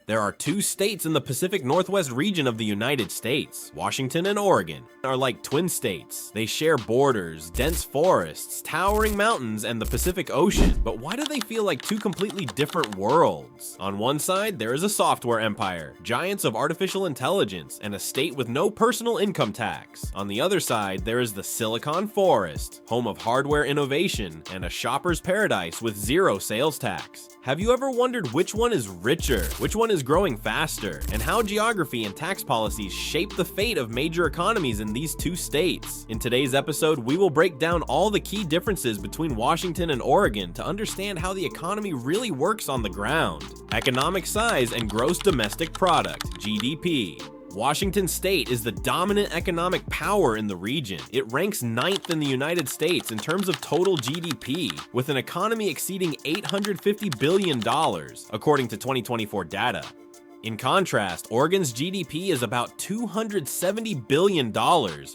There are two states in the Pacific Northwest region of the United States. Washington and Oregon are like twin states. They share borders, dense forests, towering mountains, and the Pacific Ocean. But why do they feel like two completely different worlds? On one side, there is a software empire, giants of artificial intelligence, and a state with no personal income tax. On the other side, there is the Silicon Forest, home of hardware innovation, and a shopper's paradise with zero sales tax. Have you ever wondered which one is richer, which one is growing faster, and how geography and tax policies shape the fate of major economies in these two states? In today's episode, we will break down all the key differences between Washington and Oregon to understand how the economy really works on the ground. Economic size and gross domestic product, GDP. Washington State is the dominant economic power in the region. It ranks 9th in the United States in terms of total GDP, with an economy exceeding $850 billion, according to 2024 data. In contrast, Oregon's GDP is about $270 billion,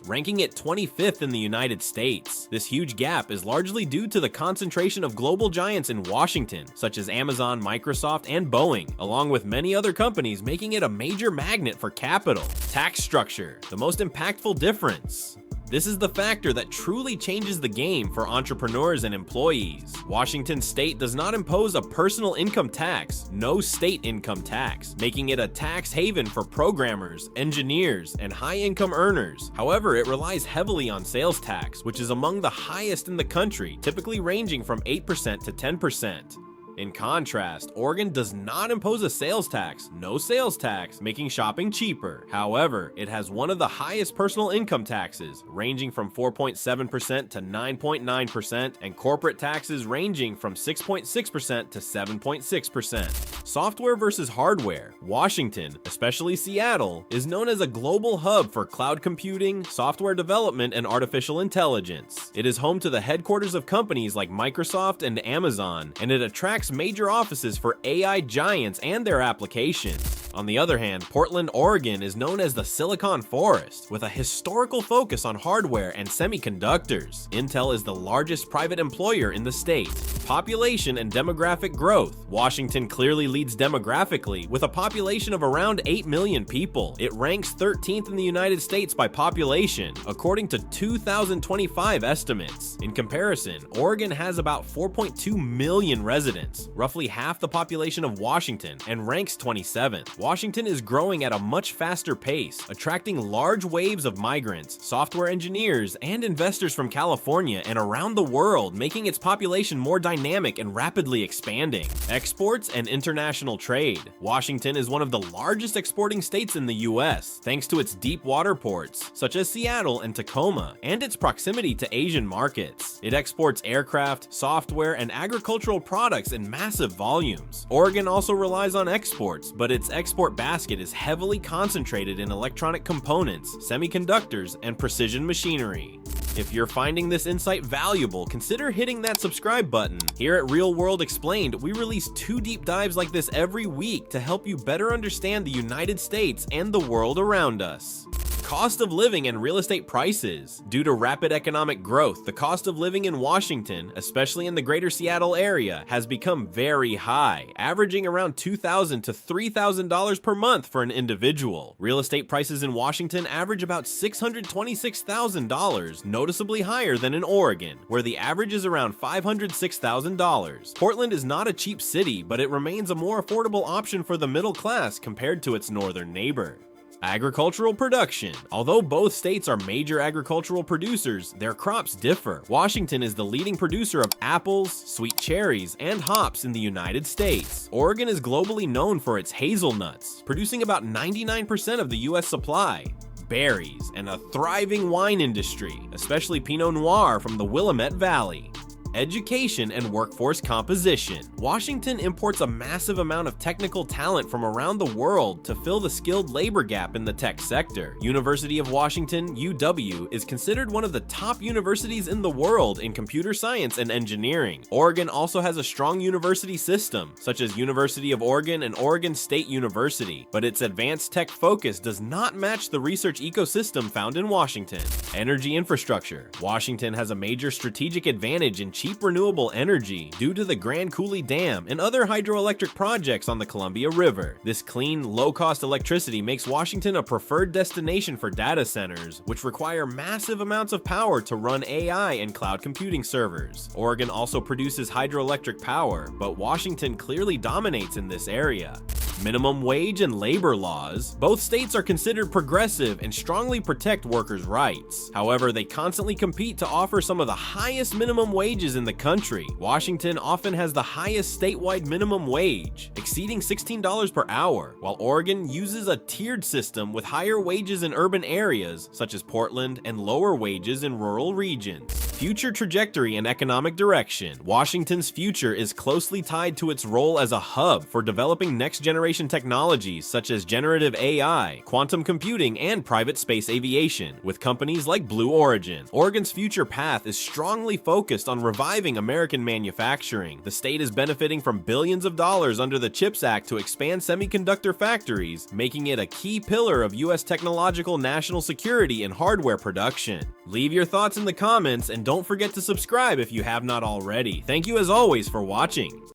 ranking it 25th in the United States. This huge gap is largely due to the concentration of global giants in Washington, such as Amazon, Microsoft, and Boeing, along with many other companies, making it a major magnet for capital. Tax structure, the most impactful difference. This is the factor that truly changes the game for entrepreneurs and employees. Washington State does not impose a personal income tax, no state income tax, making it a tax haven for programmers, engineers, and high-income earners. However, it relies heavily on sales tax, which is among the highest in the country, typically ranging from 8% to 10%. In contrast, Oregon does not impose a sales tax, no sales tax, making shopping cheaper. However, it has one of the highest personal income taxes, ranging from 4.7% to 9.9%, and corporate taxes ranging from 6.6% to 7.6%. Software versus hardware. Washington, especially Seattle, is known as a global hub for cloud computing, software development, and artificial intelligence. It is home to the headquarters of companies like Microsoft and Amazon, and it attracts major offices for AI giants and their applications. On the other hand, Portland, Oregon is known as the Silicon Forest, with a historical focus on hardware and semiconductors. Intel is the largest private employer in the state. Population and demographic growth. Washington clearly leads demographically, with a population of around 8 million people. It ranks 13th in the United States by population, according to 2025 estimates. In comparison, Oregon has about 4.2 million residents, roughly half the population of Washington, and ranks 27th. Washington is growing at a much faster pace, attracting large waves of migrants, software engineers, and investors from California and around the world, making its population more dynamic and rapidly expanding. Exports and international trade. Washington is one of the largest exporting states in the US, thanks to its deep water ports, such as Seattle and Tacoma, and its proximity to Asian markets. It exports aircraft, software, and agricultural products in massive volumes. Oregon also relies on exports, but its export basket is heavily concentrated in electronic components, semiconductors, and precision machinery. If you're finding this insight valuable, consider hitting that subscribe button. Here at Real World Explained, we release 2 deep dives like this every week to help you better understand the United States and the world around us. Cost of living and real estate prices. Due to rapid economic growth, the cost of living in Washington, especially in the greater Seattle area, has become very high, averaging around $2,000 to $3,000 per month for an individual. Real estate prices in Washington average about $626,000, noticeably higher than in Oregon, where the average is around $506,000. Portland is not a cheap city, but it remains a more affordable option for the middle class compared to its northern neighbor. Agricultural production. Although both states are major agricultural producers, their crops differ. Washington is the leading producer of apples, sweet cherries, and hops in the United States. Oregon is globally known for its hazelnuts, producing about 99% of the US supply. Berries, and a thriving wine industry, especially Pinot Noir from the Willamette Valley. Education and workforce composition. Washington imports a massive amount of technical talent from around the world to fill the skilled labor gap in the tech sector. University of Washington, UW, is considered one of the top universities in the world in computer science and engineering. Oregon also has a strong university system, such as University of Oregon and Oregon State University, but its advanced tech focus does not match the research ecosystem found in Washington. Energy infrastructure. Washington has a major strategic advantage in cheap renewable energy due to the Grand Coulee Dam and other hydroelectric projects on the Columbia River. This clean, low-cost electricity makes Washington a preferred destination for data centers, which require massive amounts of power to run AI and cloud computing servers. Oregon also produces hydroelectric power, but Washington clearly dominates in this area. Minimum wage and labor laws. Both states are considered progressive and strongly protect workers' rights. However, they constantly compete to offer some of the highest minimum wages in the country. Washington often has the highest statewide minimum wage, exceeding $16 per hour, while Oregon uses a tiered system with higher wages in urban areas, such as Portland, and lower wages in rural regions. Future trajectory and economic direction. Washington's future is closely tied to its role as a hub for developing next-generation technologies such as generative AI, quantum computing, and private space aviation, with companies like Blue Origin. Oregon's future path is strongly focused on reviving American manufacturing. The state is benefiting from billions of dollars under the CHIPS Act to expand semiconductor factories, making it a key pillar of U.S. technological national security and hardware production. Leave your thoughts in the comments and don't forget to subscribe if you have not already. Thank you as always for watching.